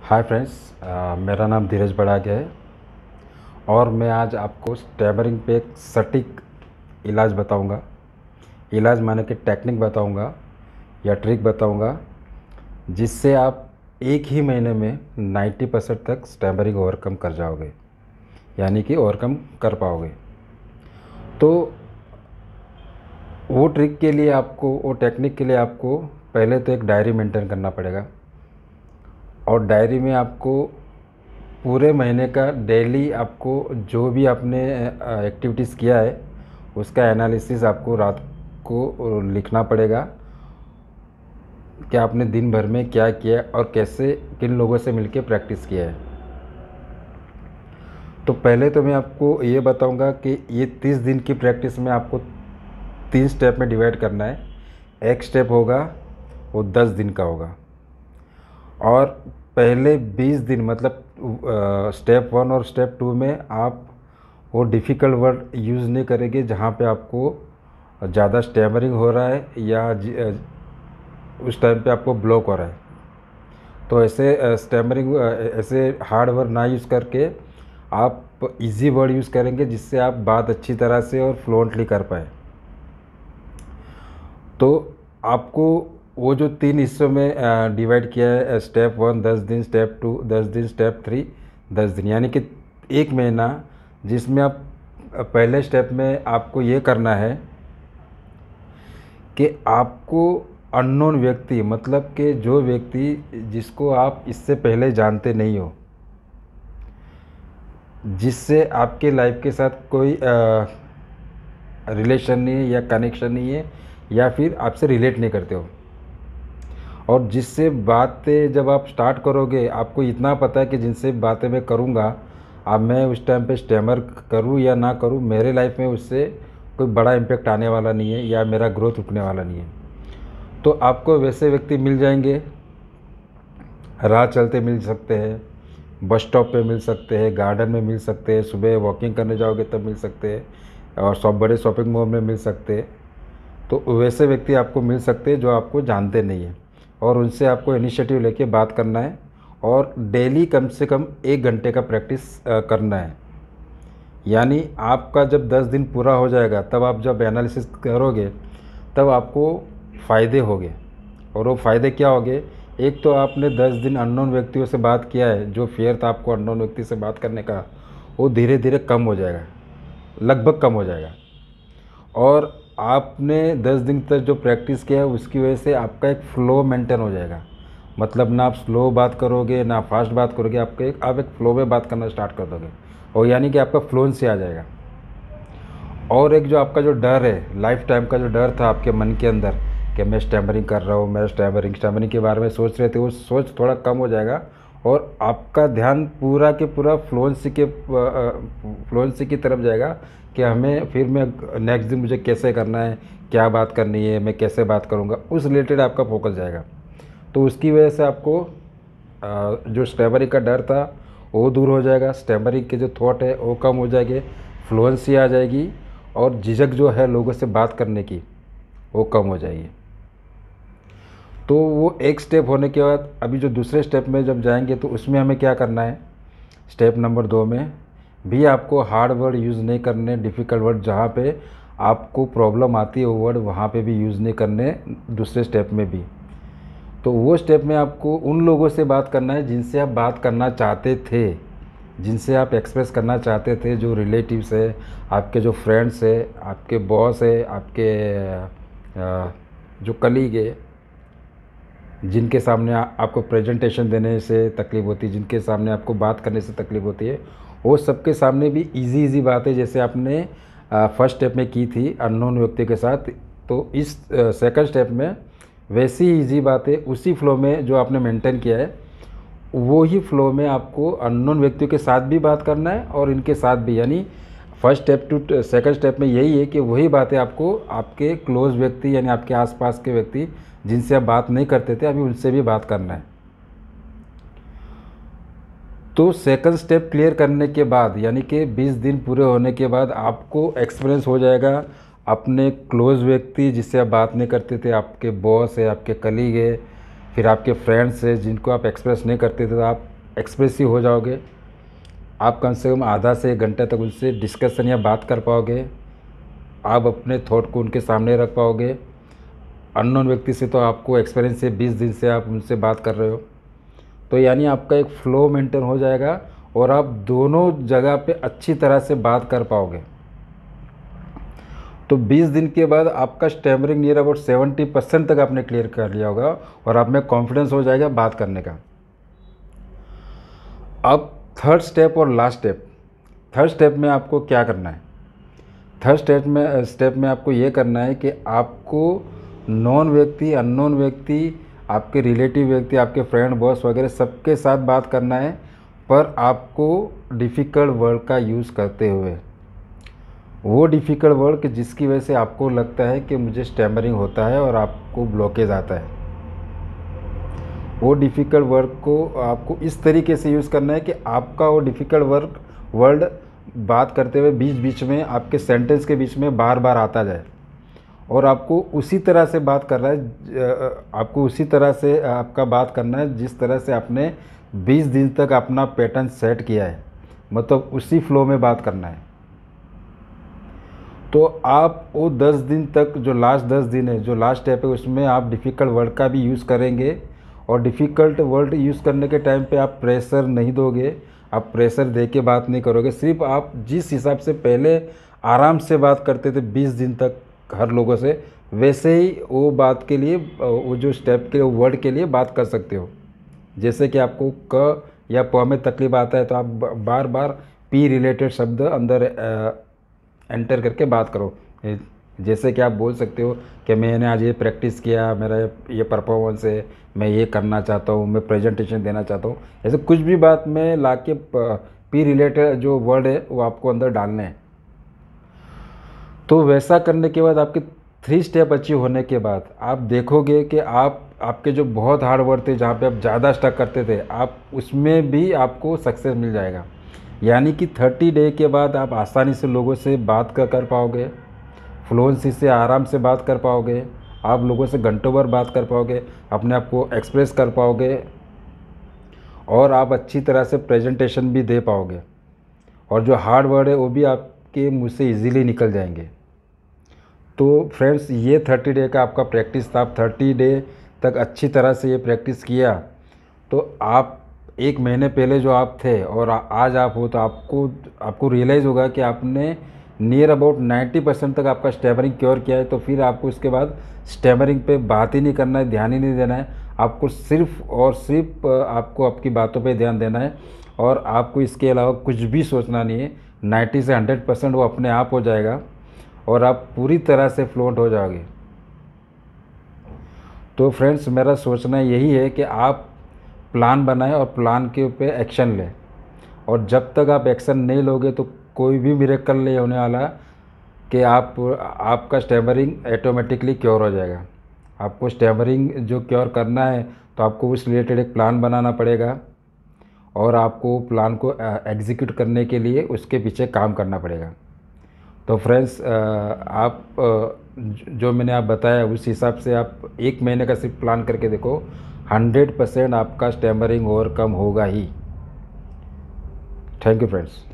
Hi friends, मेरा नाम धीरज बड़ागे है और मैं आज आपको स्टैमरिंग पे एक सटीक इलाज बताऊंगा। इलाज माने कि टेक्निक बताऊंगा या ट्रिक बताऊंगा जिससे आप एक ही महीने में 90% तक स्टैमरिंग ओवरकम कर जाओगे, यानी कि ओवरकम कर पाओगे। तो वो ट्रिक के लिए आपको, वो टेक्निक के लिए आपको पहले तो एक डायरी मेंटेन करना पड़ेगा और डायरी में आपको पूरे महीने का डेली आपको जो भी आपने एक्टिविटीज़ किया है उसका एनालिसिस आपको रात को लिखना पड़ेगा कि आपने दिन भर में क्या किया और कैसे किन लोगों से मिलकर प्रैक्टिस किया है। तो पहले तो मैं आपको ये बताऊंगा कि ये 30 दिन की प्रैक्टिस में आपको 3 स्टेप में डिवाइड करना है। एक स्टेप होगा वो 10 दिन का होगा और पहले 20 दिन मतलब स्टेप 1 और स्टेप 2 में आप वो डिफ़िकल्ट वर्ड यूज़ नहीं करेंगे जहाँ पे आपको ज़्यादा स्टैमरिंग हो रहा है या उस टाइम पे आपको ब्लॉक हो रहा है। तो ऐसे स्टैमरिंग ऐसे हार्ड वर्ड ना यूज़ करके आप इजी वर्ड यूज़ करेंगे जिससे आप बात अच्छी तरह से और फ्लुएंटली कर पाए। तो आपको वो जो 3 हिस्सों में डिवाइड किया है, स्टेप 1 10 दिन, स्टेप 2 10 दिन, स्टेप 3 10 दिन, यानी कि एक महीना, जिसमें आप पहले स्टेप में आपको ये करना है कि आपको अननोन व्यक्ति, मतलब कि जो व्यक्ति जिसको आप इससे पहले जानते नहीं हो, जिससे आपके लाइफ के साथ कोई रिलेशन नहीं है या कनेक्शन नहीं है या फिर आपसे रिलेट नहीं करते हो, और जिससे बातें जब आप स्टार्ट करोगे आपको इतना पता है कि जिनसे बातें मैं करूँगा, अब मैं उस टाइम पे स्टैमर करूँ या ना करूँ, मेरे लाइफ में उससे कोई बड़ा इम्पेक्ट आने वाला नहीं है या मेरा ग्रोथ रुकने वाला नहीं है। तो आपको वैसे व्यक्ति मिल जाएंगे, राह चलते मिल सकते हैं, बस स्टॉप पे मिल सकते हैं, गार्डन में मिल सकते हैं, सुबह वॉकिंग करने जाओगे तब मिल सकते हैं, और सब बड़े शॉपिंग मॉल में मिल सकते हैं। तो वैसे व्यक्ति आपको मिल सकते हैं जो आपको जानते नहीं हैं, और उनसे आपको इनिशिएटिव लेके बात करना है और डेली कम से कम 1 घंटे का प्रैक्टिस करना है। यानी आपका जब 10 दिन पूरा हो जाएगा तब आप जब एनालिसिस करोगे तब आपको फ़ायदे होंगे। और वो फ़ायदे क्या होंगे? एक तो आपने 10 दिन अननोन व्यक्तियों से बात किया है, जो फियर था आपको अननोन व्यक्ति से बात करने का, वो धीरे धीरे कम हो जाएगा, लगभग कम हो जाएगा। और आपने 10 दिन तक जो प्रैक्टिस किया है उसकी वजह से आपका एक फ़्लो मेंटेन हो जाएगा। मतलब ना आप स्लो बात करोगे ना फास्ट बात करोगे, आप एक फ़्लो में बात करना स्टार्ट कर दोगे, और यानी कि आपका फ्लुएंसी आ जाएगा। और एक जो आपका जो डर है, लाइफ टाइम का जो डर था आपके मन के अंदर कि मैं स्टैमरिंग कर रहा हूँ, मैं स्टैमरिंग के बारे में सोच रहे थे, वो सोच थोड़ा कम हो जाएगा और आपका ध्यान पूरा के पूरा फ्लुएंसी की तरफ जाएगा कि मैं नेक्स्ट दिन मुझे कैसे करना है, क्या बात करनी है, मैं कैसे बात करूँगा, उस रिलेटेड आपका फोकस जाएगा। तो उसकी वजह से आपको जो स्टैमरिंग का डर था वो दूर हो जाएगा, स्टैमरिंग के जो थॉट है वो कम हो जाएंगे, फ्लुएंसी आ जाएगी, और झिझक जो है लोगों से बात करने की वो कम हो जाएगी। तो वो एक स्टेप होने के बाद अभी जो दूसरे स्टेप में जब जाएंगे तो उसमें हमें क्या करना है, स्टेप नंबर 2 में भी आपको हार्ड वर्ड यूज़ नहीं करने, डिफ़िकल्ट वर्ड जहाँ पे आपको प्रॉब्लम आती है वो वर्ड वहाँ पे भी यूज़ नहीं करने दूसरे स्टेप में भी। तो वो स्टेप में आपको उन लोगों से बात करना है जिनसे आप बात करना चाहते थे, जिनसे आप एक्सप्रेस करना चाहते थे, जो रिलेटिव्स है, आपके जो फ्रेंड्स है, आपके बॉस है, आपके जो कलीग है, जिनके सामने आपको प्रेजेंटेशन देने से तकलीफ़ होती है, जिनके सामने आपको बात करने से तकलीफ़ होती है, वो सबके सामने भी इजी बातें जैसे आपने फर्स्ट स्टेप में की थी अननोन व्यक्ति के साथ, तो इस सेकंड स्टेप में वैसी इजी बातें उसी फ्लो में जो आपने मेंटेन किया है वो ही फ्लो में आपको अननोन व्यक्तियों के साथ भी बात करना है और इनके साथ भी। यानी first step to second step में यही है कि वही बातें आपको आपके क्लोज व्यक्ति यानी आपके आसपास के व्यक्ति जिनसे आप बात नहीं करते थे अभी उनसे भी बात करना है। तो सेकंड स्टेप क्लियर करने के बाद यानी कि 20 दिन पूरे होने के बाद आपको एक्सपीरियंस हो जाएगा अपने क्लोज व्यक्ति जिससे आप बात नहीं करते थे, आपके बॉस है, आपके कलीग है, फिर आपके फ्रेंड्स है जिनको आप एक्सप्रेस नहीं करते थे, तो आप एक्सप्रेसिव हो जाओगे। आप कम से कम आधा से 1 घंटे तक उनसे डिस्कशन या बात कर पाओगे। आप अपने थॉट को उनके सामने रख पाओगे। अननोन व्यक्ति से तो आपको एक्सपीरियंस है, 20 दिन से आप उनसे बात कर रहे हो, तो यानी आपका एक फ़्लो मेंटेन हो जाएगा और आप दोनों जगह पे अच्छी तरह से बात कर पाओगे। तो 20 दिन के बाद आपका स्टैमरिंग नियर अबाउट 70% तक आपने क्लियर कर लिया होगा और आप में कॉन्फिडेंस हो जाएगा बात करने का। अब थर्ड स्टेप और लास्ट स्टेप। थर्ड स्टेप में आपको क्या करना है? थर्ड स्टेप में आपको ये करना है कि आपको नॉन व्यक्ति, अननोन व्यक्ति, आपके रिलेटिव व्यक्ति, आपके फ्रेंड, बॉस वगैरह सबके साथ बात करना है, पर आपको डिफ़िकल्ट वर्ड का यूज़ करते हुए। वो डिफ़िकल्ट वर्ड कि जिसकी वजह से आपको लगता है कि मुझे स्टैमरिंग होता है और आपको ब्लॉकेज आता है। वो डिफ़िकल्ट वर्ड को आपको इस तरीके से यूज़ करना है कि आपका वो डिफ़िकल्ट वर्ड बात करते हुए बीच बीच में आपके सेंटेंस के बीच में बार बार आता जाए और आपको उसी तरह से बात करना है, आपको उसी तरह से आपका बात करना है जिस तरह से आपने 20 दिन तक अपना पैटर्न सेट किया है, मतलब उसी फ्लो में बात करना है। तो आप वो 10 दिन तक, जो लास्ट 10 दिन है, जो लास्ट स्टेप है, उसमें आप डिफ़िकल्ट वर्ड का भी यूज़ करेंगे और डिफ़िकल्ट वर्ड यूज़ करने के टाइम पे आप प्रेशर नहीं दोगे, आप प्रेशर दे के बात नहीं करोगे। सिर्फ आप जिस हिसाब से पहले आराम से बात करते थे 20 दिन तक हर लोगों से, वैसे ही वो बात के लिए, वो जो स्टेप के वर्ड के लिए बात कर सकते हो। जैसे कि आपको क या प में तकलीफ आता है तो आप बार बार पी रिलेटेड शब्द अंदर एंटर करके बात करो। जैसे कि आप बोल सकते हो कि मैंने आज ये प्रैक्टिस किया, मेरा ये परफॉर्मेंस है, मैं ये करना चाहता हूँ, मैं प्रेजेंटेशन देना चाहता हूँ। ऐसे कुछ भी बात में लाके पी रिलेटेड जो वर्ड है वो आपको अंदर डालने हैं। तो वैसा करने के बाद आपके 3 स्टेप अचीव होने के बाद आप देखोगे कि आपके जो बहुत हार्ड वर्ड थे, जहाँ पे आप ज़्यादा स्टक करते थे, आप उसमें भी आपको सक्सेस मिल जाएगा। यानी कि 30 डे के बाद आप आसानी से लोगों से बात कर पाओगे, फ्लुएंसी से आराम से बात कर पाओगे, आप लोगों से घंटों भर बात कर पाओगे, अपने आप को एक्सप्रेस कर पाओगे और आप अच्छी तरह से प्रेजेंटेशन भी दे पाओगे और जो हार्ड वर्ड है वो भी आपके मुँह से ईजीली निकल जाएंगे। तो फ्रेंड्स, ये 30 डे का आपका प्रैक्टिस था। आप 30 डे तक अच्छी तरह से ये प्रैक्टिस किया तो आप 1 महीने पहले जो आप थे और आज आप हो, तो आपको रियलाइज़ होगा कि आपने नियर अबाउट 90% तक आपका स्टैमरिंग क्योर किया है। तो फिर आपको इसके बाद स्टैमरिंग पे बात ही नहीं करना है, ध्यान ही नहीं देना है। आपको सिर्फ और सिर्फ आपको आपकी बातों पे ध्यान देना है और आपको इसके अलावा कुछ भी सोचना नहीं है। 90 से 100% वो अपने आप हो जाएगा और आप पूरी तरह से फ्लुएंट हो जाओगे। तो फ्रेंड्स, मेरा सोचना यही है कि आप प्लान बनाएं और प्लान के ऊपर एक्शन लें, और जब तक आप एक्शन नहीं लोगे तो कोई भी मिरेकल नहीं होने वाला कि आपका स्टैमरिंग ऑटोमेटिकली क्योर हो जाएगा। आपको स्टैमरिंग जो क्योर करना है तो आपको उस रिलेटेड एक प्लान बनाना पड़ेगा और आपको प्लान को एग्जीक्यूट करने के लिए उसके पीछे काम करना पड़ेगा। तो फ्रेंड्स, आप जो मैंने आप बताया उस हिसाब से आप 1 महीने का सिर्फ प्लान करके देखो, 100% आपका स्टैमरिंग ओवरकम होगा ही। Thank you friends.